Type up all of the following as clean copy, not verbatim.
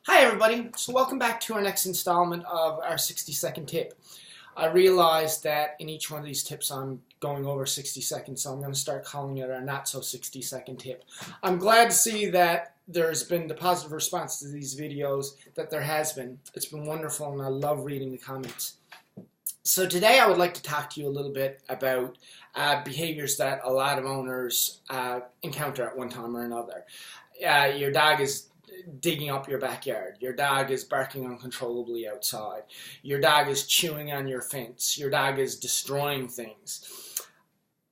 Hi everybody, so welcome back to our next installment of our 60-second tip. I realized that in each one of these tips I'm going over 60 seconds, so I'm going to start calling it our not so 60-second tip. I'm glad to see that there's been the positive response to these videos that there has been. It's been wonderful and I love reading the comments. So today I would like to talk to you a little bit about behaviors that a lot of owners encounter at one time or another. Your dog is digging up your backyard. Your dog is barking uncontrollably outside. Your dog is chewing on your fence. Your dog is destroying things.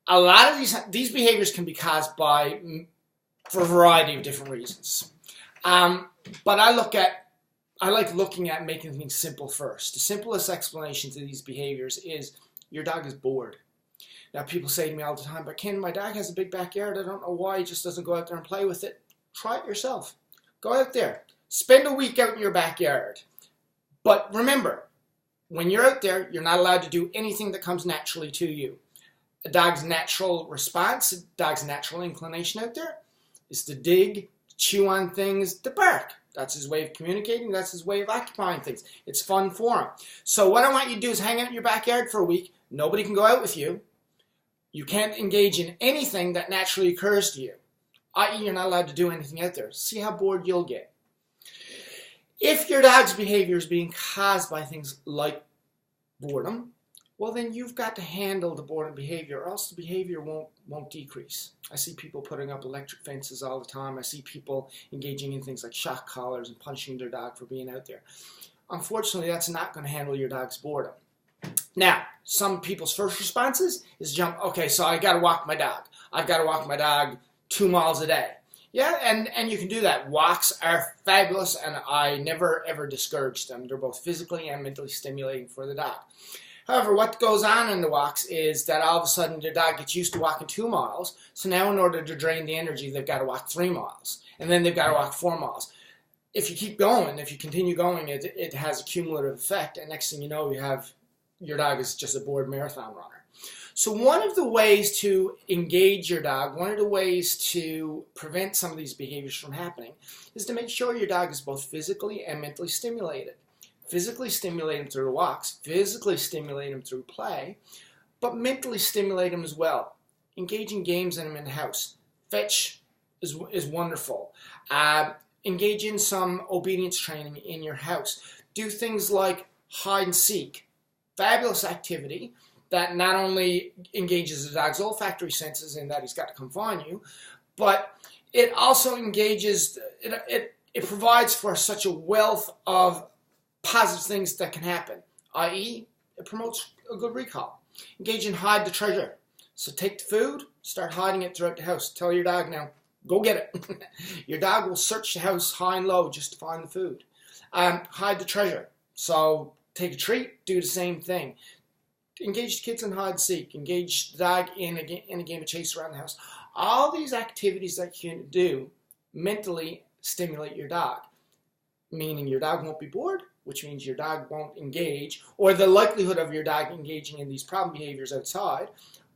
A lot of these behaviors can be caused for a variety of different reasons. But I like looking at making things simple first. The simplest explanation to these behaviors is your dog is bored. Now people say to me all the time, but Ken, my dog has a big backyard. I don't know why he just doesn't go out there and play with it. Try it yourself. Go out there. Spend a week out in your backyard. But remember, when you're out there, you're not allowed to do anything that comes naturally to you. A dog's natural response, a dog's natural inclination out there is to dig, chew on things, to bark. That's his way of communicating. That's his way of occupying things. It's fun for him. So what I want you to do is hang out in your backyard for a week. Nobody can go out with you. You can't engage in anything that naturally occurs to you. I.e., you're not allowed to do anything out there. See how bored you'll get. If your dog's behavior is being caused by things like boredom, well then you've got to handle the boredom behavior or else the behavior won't decrease. I see people putting up electric fences all the time. I see people engaging in things like shock collars and punishing their dog for being out there. Unfortunately, that's not going to handle your dog's boredom. Now, some people's first responses is jump, okay, so I got to walk my dog. I've got to walk my dog 2 miles a day. Yeah, and you can do that. Walks are fabulous, and I never ever discourage them. They're both physically and mentally stimulating for the dog. However, what goes on in the walks is that all of a sudden your dog gets used to walking 2 miles, so now in order to drain the energy, they've got to walk 3 miles, and then they've got to walk 4 miles. If you keep going, if you continue going, it has a cumulative effect, and next thing you know, your dog is just a bored marathon runner. So one of the ways to engage your dog, one of the ways to prevent some of these behaviors from happening is to make sure your dog is both physically and mentally stimulated. Physically stimulate him through walks, physically stimulate him through play, but mentally stimulate him as well. Engage in games in the house. Fetch is wonderful. Engage in some obedience training in your house. Do things like hide and seek. Fabulous activity that not only engages the dog's olfactory senses in that he's got to come find you, but it also engages, it provides for such a wealth of positive things that can happen, i.e. it promotes a good recall. Engage in hide the treasure. So take the food, start hiding it throughout the house. Tell your dog now, go get it. Your dog will search the house high and low just to find the food. Hide the treasure. So take a treat, do the same thing. Engage the kids in hide and seek. Engage the dog in a game of chase around the house. All these activities that you can do mentally stimulate your dog, meaning your dog won't be bored, which means your dog won't engage, or the likelihood of your dog engaging in these problem behaviors outside,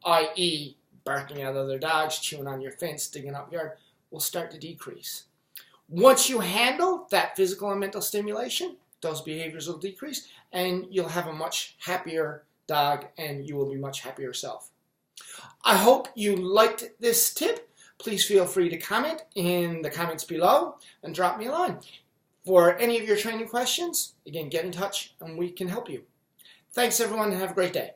i.e. barking at other dogs, chewing on your fence, digging up yard, will start to decrease. Once you handle that physical and mental stimulation, those behaviors will decrease, and you'll have a much happier dog, and you will be much happier yourself. I hope you liked this tip. Please feel free to comment in the comments below and drop me a line. For any of your training questions, again, get in touch and we can help you. Thanks everyone and have a great day.